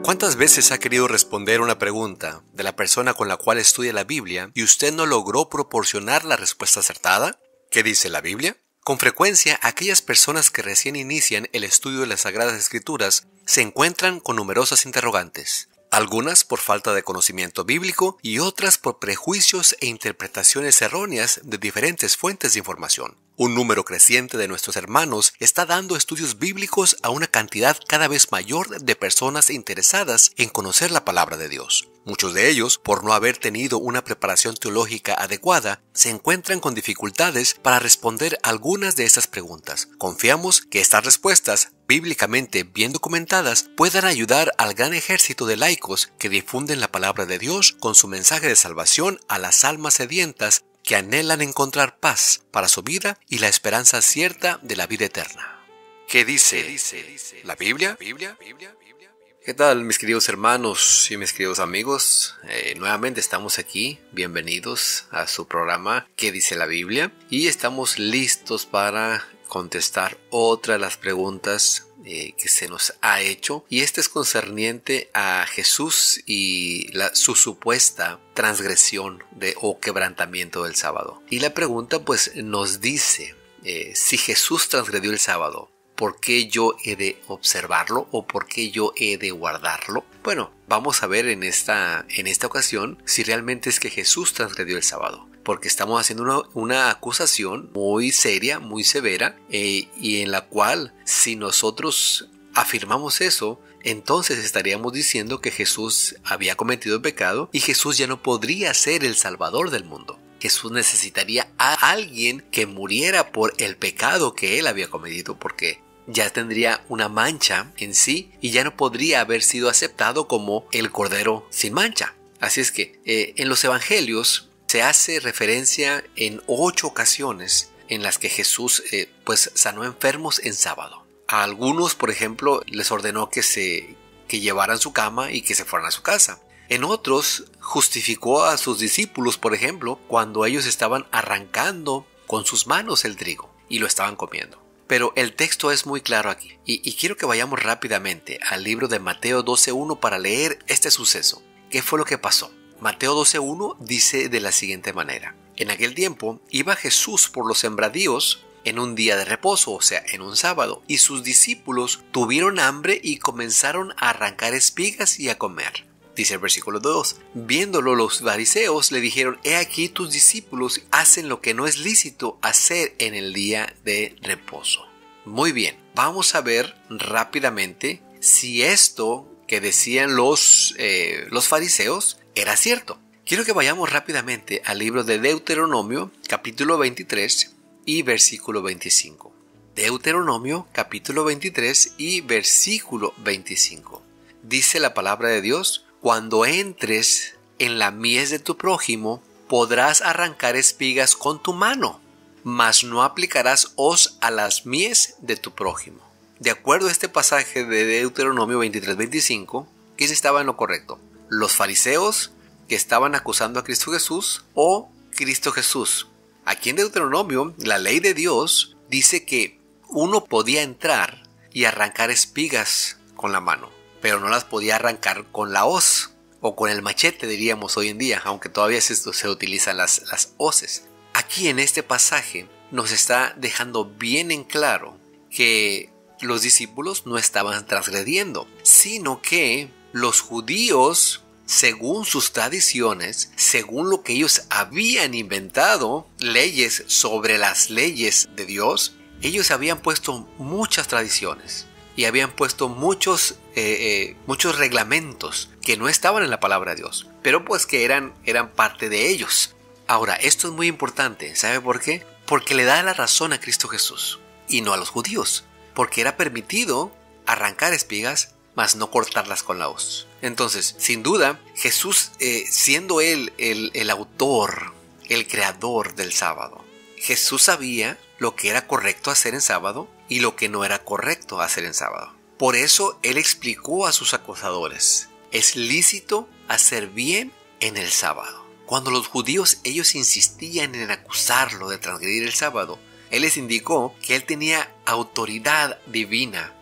¿Cuántas veces ha querido responder una pregunta de la persona con la cual estudia la Biblia y usted no logró proporcionar la respuesta acertada? ¿Qué dice la Biblia? Con frecuencia, aquellas personas que recién inician el estudio de las Sagradas Escrituras se encuentran con numerosas interrogantes. Algunas por falta de conocimiento bíblico y otras por prejuicios e interpretaciones erróneas de diferentes fuentes de información. Un número creciente de nuestros hermanos está dando estudios bíblicos a una cantidad cada vez mayor de personas interesadas en conocer la palabra de Dios. Muchos de ellos, por no haber tenido una preparación teológica adecuada, se encuentran con dificultades para responder algunas de estas preguntas. Confiamos que estas respuestas, bíblicamente bien documentadas, puedan ayudar al gran ejército de laicos que difunden la palabra de Dios con su mensaje de salvación a las almas sedientas que anhelan encontrar paz para su vida y la esperanza cierta de la vida eterna. ¿Qué dice la Biblia? ¿Qué tal, mis queridos hermanos y mis queridos amigos? Nuevamente estamos aquí, bienvenidos a su programa ¿Qué dice la Biblia? Y estamos listos para contestar otra de las preguntas que se nos ha hecho, y este es concerniente a Jesús y su supuesta transgresión o quebrantamiento del sábado. Y la pregunta pues nos dice, si Jesús transgredió el sábado, ¿por qué yo he de observarlo o por qué yo he de guardarlo? Bueno, vamos a ver en esta ocasión si realmente es que Jesús transgredió el sábado, porque estamos haciendo una acusación muy seria, muy severa, y en la cual si nosotros afirmamos eso, entonces estaríamos diciendo que Jesús había cometido pecado y Jesús ya no podría ser el Salvador del mundo. Jesús necesitaría a alguien que muriera por el pecado que él había cometido, porque ya tendría una mancha en sí y ya no podría haber sido aceptado como el Cordero sin mancha. Así es que en los evangelios se hace referencia en 8 ocasiones en las que Jesús pues sanó enfermos en sábado. A algunos, por ejemplo, les ordenó que llevaran su cama y que se fueran a su casa. En otros, justificó a sus discípulos, por ejemplo, cuando ellos estaban arrancando con sus manos el trigo y lo estaban comiendo. Pero el texto es muy claro aquí, y quiero que vayamos rápidamente al libro de Mateo 12:1 para leer este suceso. ¿Qué fue lo que pasó? Mateo 12:1 dice de la siguiente manera: en aquel tiempo iba Jesús por los sembradíos en un día de reposo, o sea, en un sábado, y sus discípulos tuvieron hambre y comenzaron a arrancar espigas y a comer. Dice el versículo 2, viéndolo los fariseos le dijeron: he aquí tus discípulos hacen lo que no es lícito hacer en el día de reposo. Muy bien, vamos a ver rápidamente si esto que decían los fariseos era cierto. Quiero que vayamos rápidamente al libro de Deuteronomio, capítulo 23 y versículo 25. Deuteronomio, capítulo 23 y versículo 25. Dice la palabra de Dios: cuando entres en la mies de tu prójimo, podrás arrancar espigas con tu mano, mas no aplicarás hoz a las mies de tu prójimo. De acuerdo a este pasaje de Deuteronomio 23-25, ¿quién estaba en lo correcto? ¿Los fariseos que estaban acusando a Cristo Jesús o Cristo Jesús? Aquí en Deuteronomio, la ley de Dios dice que uno podía entrar y arrancar espigas con la mano, pero no las podía arrancar con la hoz o con el machete, diríamos hoy en día, aunque todavía se utilizan las hoces. Aquí en este pasaje nos está dejando bien en claro que los discípulos no estaban transgrediendo, sino que los judíos, según sus tradiciones, según lo que ellos habían inventado, leyes sobre las leyes de Dios, ellos habían puesto muchas tradiciones y habían puesto muchos reglamentos que no estaban en la palabra de Dios, pero pues que eran parte de ellos. Ahora, esto es muy importante. ¿Sabe por qué? Porque le da la razón a Cristo Jesús y no a los judíos, porque era permitido arrancar espigas, mas no cortarlas con la hoz. Entonces, sin duda, Jesús, siendo él el autor, el creador del sábado, Jesús sabía lo que era correcto hacer en sábado y lo que no era correcto hacer en sábado. Por eso él explicó a sus acusadores: es lícito hacer bien en el sábado. Cuando los judíos ellos insistían en acusarlo de transgredir el sábado, Él les indicó que Él tenía autoridad divina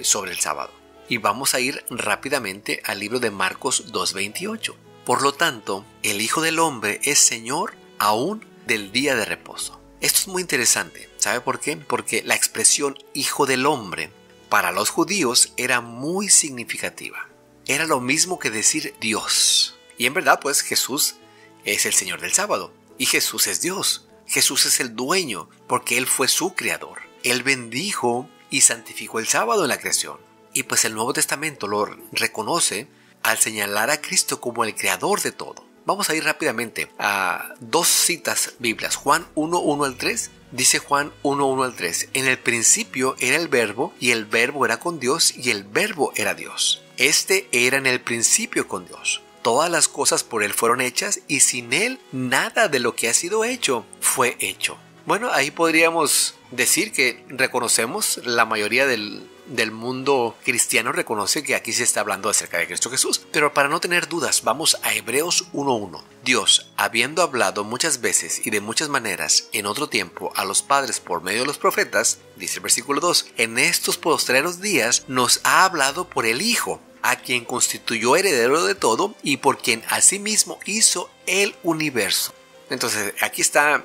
sobre el sábado. Y vamos a ir rápidamente al libro de Marcos 2:28. Por lo tanto, el Hijo del Hombre es Señor aún del día de reposo. Esto es muy interesante. ¿Sabe por qué? Porque la expresión Hijo del Hombre para los judíos era muy significativa. Era lo mismo que decir Dios. Y en verdad, pues Jesús es el Señor del sábado. Y Jesús es Dios. Jesús es el dueño, porque Él fue su creador. Él bendijo y santificó el sábado en la creación. Y pues el Nuevo Testamento lo reconoce al señalar a Cristo como el creador de todo. Vamos a ir rápidamente a dos citas bíblicas. Juan 1:1 al 3. Dice Juan 1:1 al 3. En el principio era el Verbo, y el Verbo era con Dios, y el Verbo era Dios. Este era en el principio con Dios. Todas las cosas por Él fueron hechas, y sin Él nada de lo que ha sido hecho fue hecho. Bueno, ahí podríamos decir que reconocemos, la mayoría del mundo cristiano reconoce que aquí se está hablando acerca de Cristo Jesús. Pero para no tener dudas, vamos a Hebreos 1:1. Dios, habiendo hablado muchas veces y de muchas maneras en otro tiempo a los padres por medio de los profetas, dice el versículo 2, en estos postreros días nos ha hablado por el Hijo, a quien constituyó heredero de todo y por quien asimismo hizo el universo. Entonces aquí está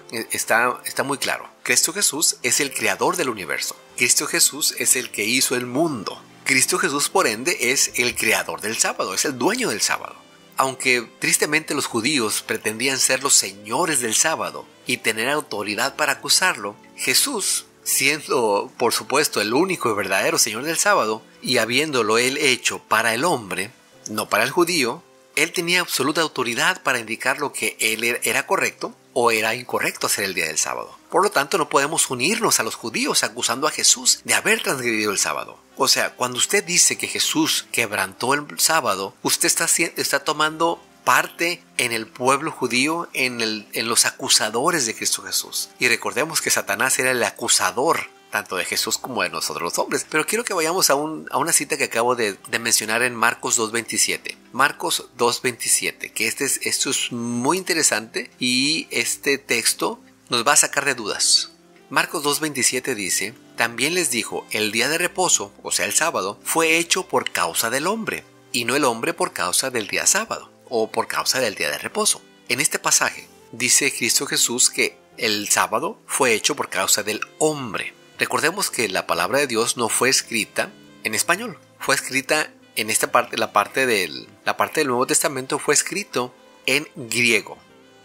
muy claro. Cristo Jesús es el creador del universo. Cristo Jesús es el que hizo el mundo. Cristo Jesús, por ende, es el creador del sábado, es el dueño del sábado. Aunque tristemente los judíos pretendían ser los señores del sábado y tener autoridad para acusarlo, Jesús, siendo por supuesto el único y verdadero señor del sábado, y habiéndolo Él hecho para el hombre, no para el judío, Él tenía absoluta autoridad para indicar lo que Él era correcto o era incorrecto hacer el día del sábado. Por lo tanto, no podemos unirnos a los judíos acusando a Jesús de haber transgredido el sábado. O sea, cuando usted dice que Jesús quebrantó el sábado, usted está tomando parte en el pueblo judío, en los acusadores de Cristo Jesús. Y recordemos que Satanás era el acusador tanto de Jesús como de nosotros los hombres. Pero quiero que vayamos a una cita que acabo de mencionar en Marcos 2:27. Marcos 2:27, que esto es muy interesante y este texto nos va a sacar de dudas. Marcos 2:27 dice, también les dijo, el día de reposo, o sea el sábado, fue hecho por causa del hombre, y no el hombre por causa del día sábado, o por causa del día de reposo. En este pasaje dice Cristo Jesús que el sábado fue hecho por causa del hombre. Recordemos que la palabra de Dios no fue escrita en español, fue escrita en esta parte, la parte del Nuevo Testamento fue escrito en griego.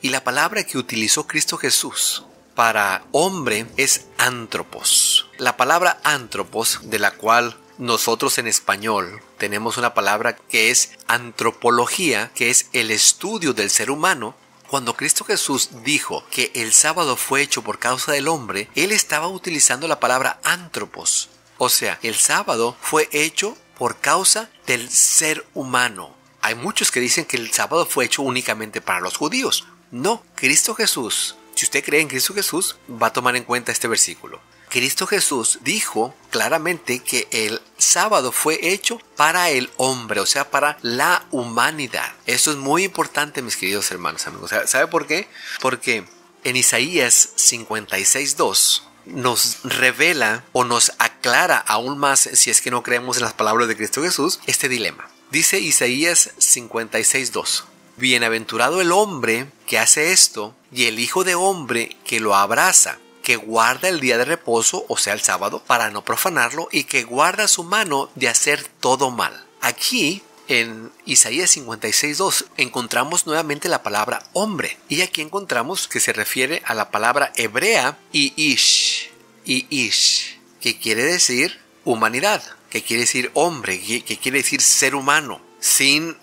Y la palabra que utilizó Cristo Jesús para hombre es antropos. La palabra antropos, de la cual nosotros en español tenemos una palabra que es antropología, que es el estudio del ser humano. Cuando Cristo Jesús dijo que el sábado fue hecho por causa del hombre, Él estaba utilizando la palabra antropos. O sea, el sábado fue hecho por causa del ser humano. Hay muchos que dicen que el sábado fue hecho únicamente para los judíos. No, Cristo Jesús, si usted cree en Cristo Jesús, va a tomar en cuenta este versículo. Cristo Jesús dijo claramente que el sábado fue hecho para el hombre, o sea, para la humanidad. Eso es muy importante, mis queridos hermanos, amigos. ¿Sabe por qué? Porque en Isaías 56:2 nos revela o nos aclara aún más, si es que no creemos en las palabras de Cristo Jesús, este dilema. Dice Isaías 56:2. Bienaventurado el hombre que hace esto y el hijo de hombre que lo abraza, que guarda el día de reposo, o sea el sábado, para no profanarlo, y que guarda su mano de hacer todo mal. Aquí en Isaías 56:2 encontramos nuevamente la palabra hombre, y aquí encontramos que se refiere a la palabra hebrea ish, que quiere decir humanidad, que quiere decir hombre, que quiere decir ser humano, sin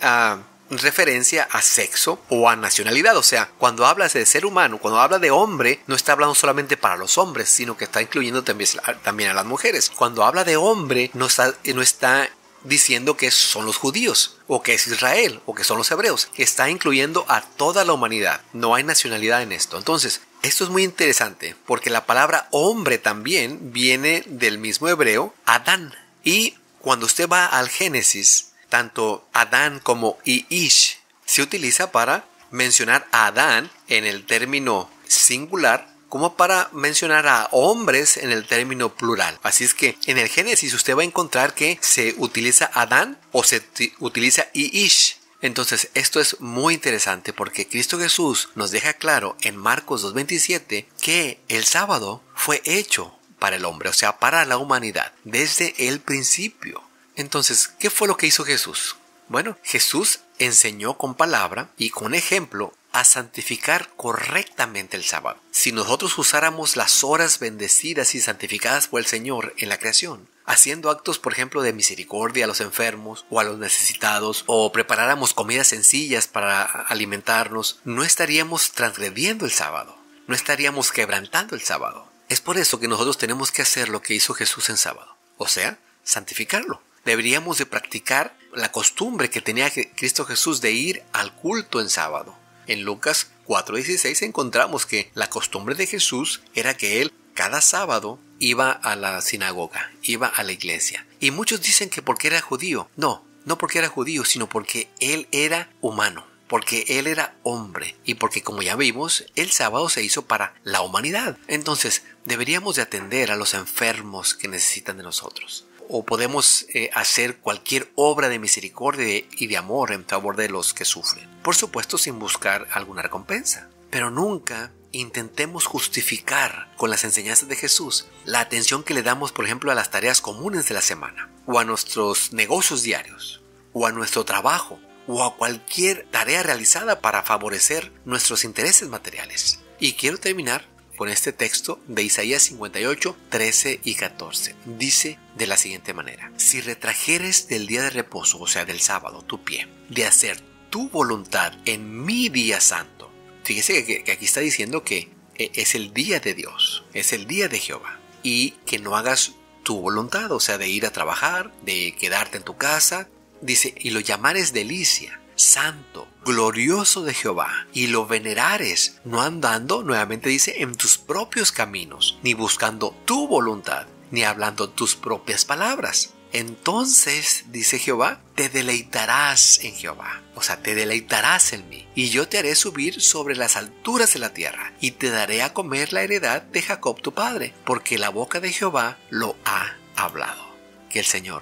referencia a sexo o a nacionalidad. O sea, cuando habla de ser humano, cuando habla de hombre, no está hablando solamente para los hombres, sino que está incluyendo también a las mujeres. Cuando habla de hombre, no está diciendo que son los judíos, o que es Israel, o que son los hebreos. Está incluyendo a toda la humanidad. No hay nacionalidad en esto. Entonces, esto es muy interesante, porque la palabra hombre también viene del mismo hebreo, Adán. Y cuando usted va al Génesis, tanto Adán como Ish se utiliza para mencionar a Adán en el término singular como para mencionar a hombres en el término plural. Así es que en el Génesis usted va a encontrar que se utiliza Adán o se utiliza Ish. Entonces esto es muy interesante porque Cristo Jesús nos deja claro en Marcos 2:27 que el sábado fue hecho para el hombre, o sea, para la humanidad, desde el principio. Entonces, ¿qué fue lo que hizo Jesús? Bueno, Jesús enseñó con palabra y con ejemplo a santificar correctamente el sábado. Si nosotros usáramos las horas bendecidas y santificadas por el Señor en la creación, haciendo actos, por ejemplo, de misericordia a los enfermos o a los necesitados, o preparáramos comidas sencillas para alimentarnos, no estaríamos transgrediendo el sábado, no estaríamos quebrantando el sábado. Es por eso que nosotros tenemos que hacer lo que hizo Jesús en sábado, o sea, santificarlo. Deberíamos de practicar la costumbre que tenía Cristo Jesús de ir al culto en sábado. En Lucas 4:16 encontramos que la costumbre de Jesús era que él cada sábado iba a la sinagoga, iba a la iglesia. Y muchos dicen que porque era judío. No porque era judío, sino porque él era humano, porque él era hombre y porque, como ya vimos, el sábado se hizo para la humanidad. Entonces deberíamos de atender a los enfermos que necesitan de nosotros. O podemos hacer cualquier obra de misericordia y de amor en favor de los que sufren. Por supuesto, sin buscar alguna recompensa. Pero nunca intentemos justificar con las enseñanzas de Jesús la atención que le damos, por ejemplo, a las tareas comunes de la semana, o a nuestros negocios diarios, o a nuestro trabajo, o a cualquier tarea realizada para favorecer nuestros intereses materiales. Y quiero terminar con este texto de Isaías 58, 13 y 14. Dice de la siguiente manera: si retrajeres del día de reposo, o sea del sábado, tu pie, de hacer tu voluntad en mi día santo. Fíjese que aquí está diciendo que es el día de Dios, es el día de Jehová. Y que no hagas tu voluntad, o sea, de ir a trabajar, de quedarte en tu casa. Dice, y lo llamares delicia, santo, glorioso de Jehová, y lo venerares, no andando, nuevamente dice, en tus propios caminos, ni buscando tu voluntad, ni hablando tus propias palabras. Entonces, dice Jehová, te deleitarás en Jehová, o sea, te deleitarás en mí, y yo te haré subir sobre las alturas de la tierra, y te daré a comer la heredad de Jacob tu padre, porque la boca de Jehová lo ha hablado. Que el Señor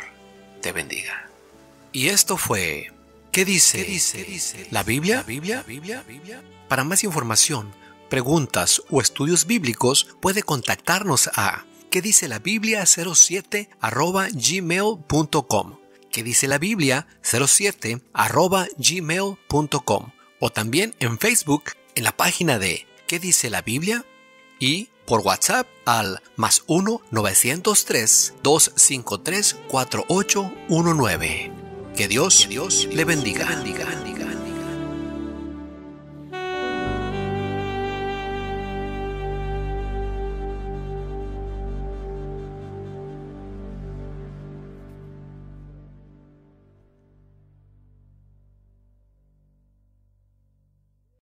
te bendiga. Y esto fue ¿Qué dice la Biblia? Para más información, preguntas o estudios bíblicos, puede contactarnos a ¿Qué dice la Biblia 07@gmail.com? ¿Qué dice la Biblia 07@gmail.com? O también en Facebook, en la página de ¿Qué dice la Biblia? Y por WhatsApp al +1 903 253 4819. Que Dios le bendiga.